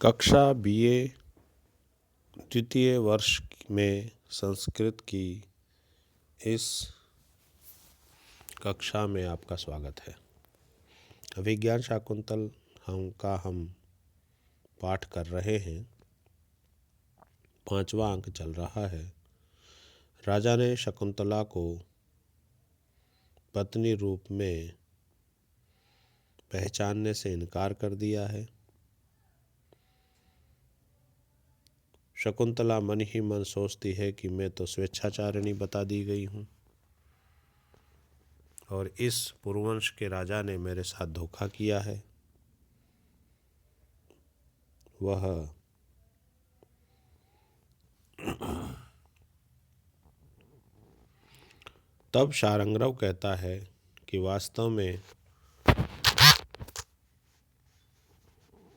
कक्षा बीए द्वितीय वर्ष में संस्कृत की इस कक्षा में आपका स्वागत है। अभिज्ञान शाकुंतल हम पाठ कर रहे हैं। 5वां अंक चल रहा है। राजा ने शकुंतला को पत्नी रूप में पहचानने से इनकार कर दिया है। शकुंतला मन ही मन सोचती है कि मैं तो स्वेच्छाचारिणी बता दी गई हूँ और इस पुरुवंश के राजा ने मेरे साथ धोखा किया है। वह तब शारंग्रव कहता है कि वास्तव में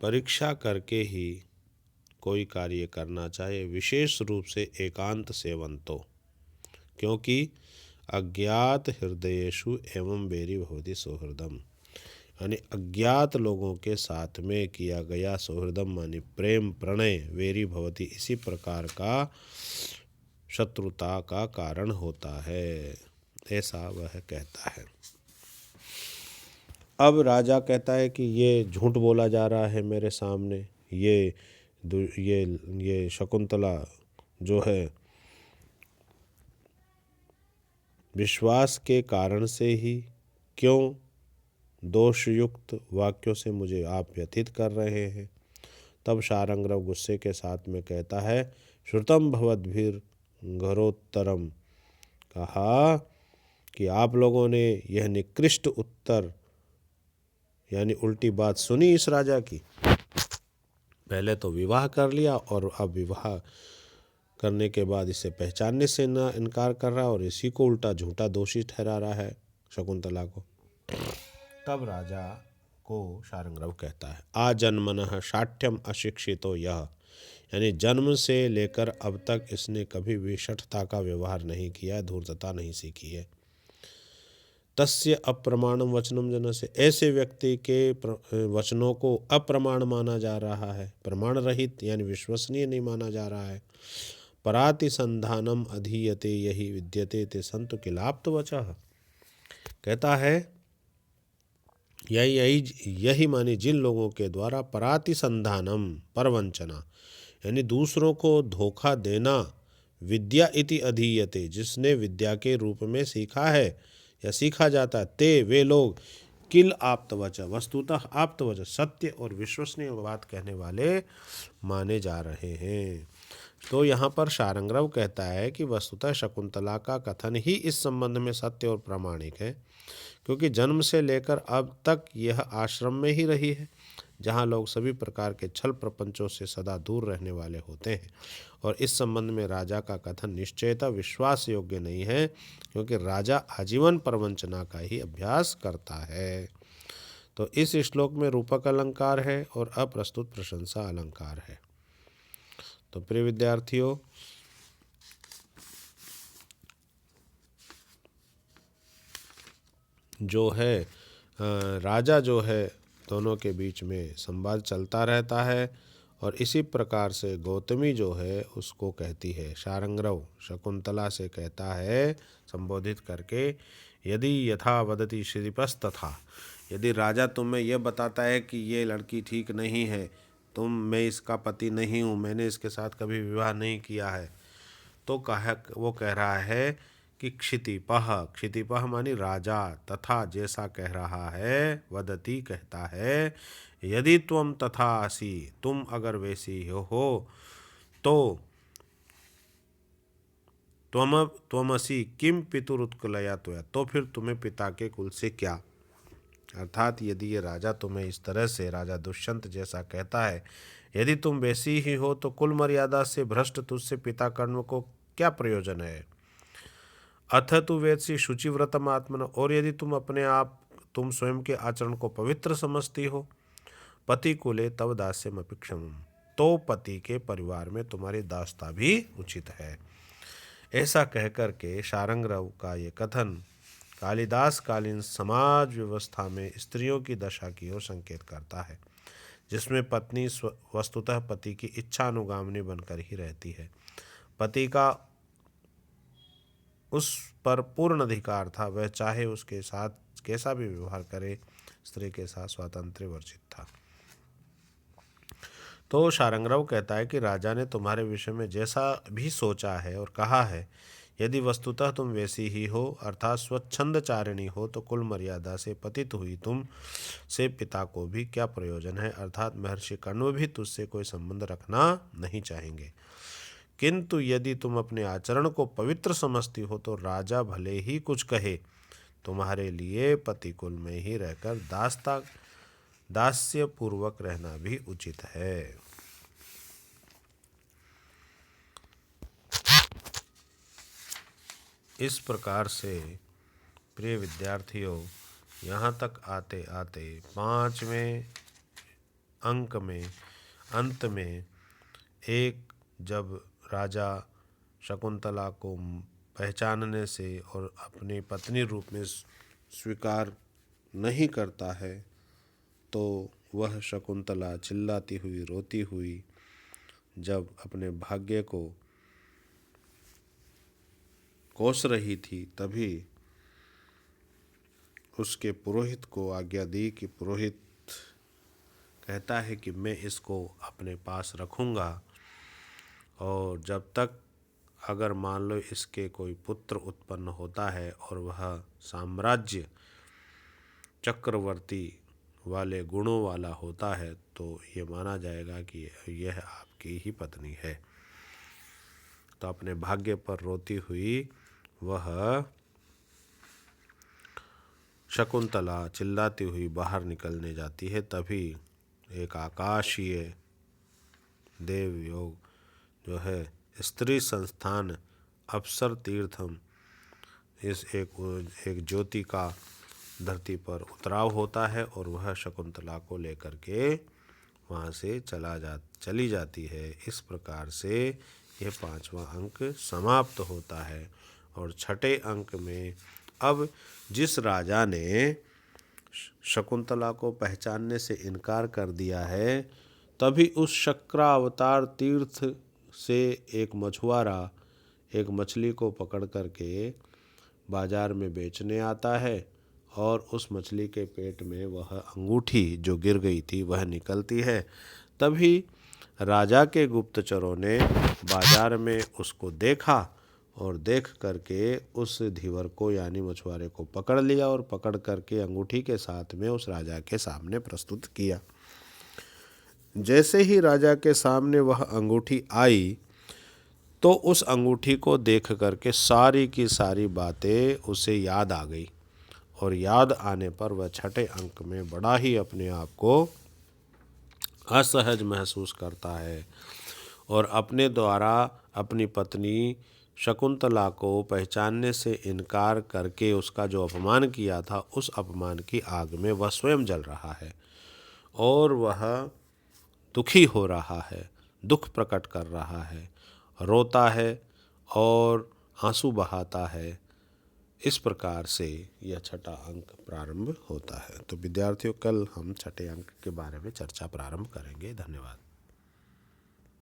परीक्षा करके ही कोई कार्य करना चाहिए, विशेष रूप से एकांत सेवन तो, क्योंकि अज्ञात हृदयेषु एवं वेरी भवति सौहृदम, यानी अज्ञात लोगों के साथ में किया गया सौहृदम मानी प्रेम प्रणय वेरी भवति इसी प्रकार का शत्रुता का कारण होता है, ऐसा वह कहता है। अब राजा कहता है कि ये झूठ बोला जा रहा है मेरे सामने, ये शकुंतला जो है विश्वास के कारण से ही क्यों दोषयुक्त वाक्यों से मुझे आप व्यथित कर रहे हैं। तब शारंग्रव गुस्से के साथ में कहता है, श्रुतम भवद्भिर घरोत्तरम, कहा कि आप लोगों ने यह निकृष्ट उत्तर यानी उल्टी बात सुनी इस राजा की। पहले तो विवाह कर लिया और अब विवाह करने के बाद इसे पहचानने से ना इनकार कर रहा है और इसी को उल्टा झूठा दोषी ठहरा रहा है शकुंतला को। तब राजा को शारंग्रव कहता है, आजन्मनः शाठ्यम अशिक्षितो यह, यानी जन्म से लेकर अब तक इसने कभी भी शठता का व्यवहार नहीं किया, धूर्तता नहीं सीखी है। तस्य अप्रमाणम वचनम जन से, ऐसे व्यक्ति के वचनों को अप्रमाण माना जा रहा है, प्रमाण रहित यानी विश्वसनीय नहीं माना जा रहा है। परातिसंधानम अधीयते यही विद्यते ते संतु किलाप्त वचः, कहता है यही माने जिन लोगों के द्वारा परातिसंधानम परवंचना यानी दूसरों को धोखा देना, विद्या इति अधीयते जिसने विद्या के रूप में सीखा है या सीखा जाता है, ते वे लोग किल आप्तवच वस्तुतः आप्तवच सत्य और विश्वसनीय बात कहने वाले माने जा रहे हैं। तो यहाँ पर शारंग्रव कहता है कि वस्तुतः शकुंतला का कथन ही इस संबंध में सत्य और प्रामाणिक है, क्योंकि जन्म से लेकर अब तक यह आश्रम में ही रही है, जहाँ लोग सभी प्रकार के छल प्रपंचों से सदा दूर रहने वाले होते हैं। और इस संबंध में राजा का कथन निश्चयतः विश्वास योग्य नहीं है, क्योंकि राजा आजीवन प्रवंचना का ही अभ्यास करता है। तो इस श्लोक में रूपक अलंकार है और अप्रस्तुत प्रशंसा अलंकार है। तो प्रिय विद्यार्थियों, जो है राजा जो है दोनों के बीच में संवाद चलता रहता है और इसी प्रकार से गौतमी जो है उसको कहती है, शारंग्रव शकुंतला से कहता है संबोधित करके, यदि यथा वदति श्रीपस्तथा, यदि राजा तुम्हें यह बताता है कि ये लड़की ठीक नहीं है, मैं इसका पति नहीं हूँ, मैंने इसके साथ कभी विवाह नहीं किया है, तो वो कह रहा है कि क्षितिपः मानी राजा, तथा जैसा कह रहा है, वदति कहता है, यदि त्वम तथा असि, तुम अगर वैसी हो तो त्वमसि किम पितुरुत्कुलया त्वया, तो फिर तुम्हें पिता के कुल से क्या। अर्थात यदि ये राजा तुम्हें इस तरह से, राजा दुष्यंत जैसा कहता है, यदि तुम वैसी ही हो तो कुल मर्यादा से भ्रष्ट तुझसे पिता कर्म को क्या प्रयोजन है। अथ तु वेत्सि शुचिव्रतम आत्मन, और यदि तुम स्वयं के आचरण को पवित्र समझती हो, पति कुले तव दास्यम अपिक्षमम, तो पति के परिवार में तुम्हारी दासता भी उचित है। ऐसा कहकर के शारंग्रव का ये कथन कालिदास कालीन समाज व्यवस्था में स्त्रियों की दशा की ओर संकेत करता है, जिसमें पत्नी वस्तुतः पति की इच्छा अनुगामिनी बनकर ही रहती है। पति का उस पर पूर्ण अधिकार था, वह चाहे उसके साथ कैसा भी व्यवहार करे, स्त्री के साथ स्वातंत्र्य वर्जित था। तो शारंगरव कहता है कि राजा ने तुम्हारे विषय में जैसा भी सोचा है और कहा है, यदि वस्तुतः तुम वैसी ही हो, अर्थात स्वच्छंदचारिणी हो, तो कुल मर्यादा से पतित हुई तुम से पिता को भी क्या प्रयोजन है, अर्थात महर्षि कण्व भी तुझसे कोई संबंध रखना नहीं चाहेंगे। किंतु यदि तुम अपने आचरण को पवित्र समझती हो तो राजा भले ही कुछ कहे, तुम्हारे लिए पतिकुल में ही रहकर दास्य पूर्वक रहना भी उचित है। इस प्रकार से प्रिय विद्यार्थियों, यहाँ तक आते आते 5वें अंक में अंत में जब राजा शकुंतला को पहचानने से और अपनी पत्नी रूप में स्वीकार नहीं करता है, तो वह शकुंतला चिल्लाती हुई रोती हुई जब अपने भाग्य को कोस रही थी, तभी उसके पुरोहित को आज्ञा दी कि पुरोहित कहता है कि मैं इसको अपने पास रखूँगा और जब तक अगर मान लो इसके कोई पुत्र उत्पन्न होता है और वह साम्राज्य चक्रवर्ती वाले गुणों वाला होता है, तो ये माना जाएगा कि यह आपकी ही पत्नी है। तो अपने भाग्य पर रोती हुई वह शकुंतला चिल्लाती हुई बाहर निकलने जाती है। तभी एक आकाशीय देवयोग जो है स्त्री संस्थान अप्सर तीर्थम, इस एक ज्योति का धरती पर उतराव होता है और वह शकुंतला को लेकर के वहाँ से चली जाती है। इस प्रकार से यह 5वां अंक समाप्त होता है। और 6ठे अंक में अब जिस राजा ने शकुंतला को पहचानने से इनकार कर दिया है, तभी उस शक्रावतार तीर्थ से एक मछुआरा एक मछली को पकड़ करके बाजार में बेचने आता है और उस मछली के पेट में वह अंगूठी जो गिर गई थी वह निकलती है। तभी राजा के गुप्तचरों ने बाजार में उसको देखा और देख करके उस धीवर को यानी मछुआरे को पकड़ लिया और पकड़ करके अंगूठी के साथ में उस राजा के सामने प्रस्तुत किया। जैसे ही राजा के सामने वह अंगूठी आई तो उस अंगूठी को देख करके सारी की सारी बातें उसे याद आ गई और याद आने पर वह 6ठे अंक में बड़ा ही अपने आप को असहज महसूस करता है और अपने द्वारा अपनी पत्नी शकुंतला को पहचानने से इनकार करके उसका जो अपमान किया था, उस अपमान की आग में वह स्वयं जल रहा है और वह दुखी हो रहा है, दुख प्रकट कर रहा है, रोता है और आंसू बहाता है। इस प्रकार से यह 6ठा अंक प्रारंभ होता है। तो विद्यार्थियों, कल हम 6ठे अंक के बारे में चर्चा प्रारंभ करेंगे। धन्यवाद।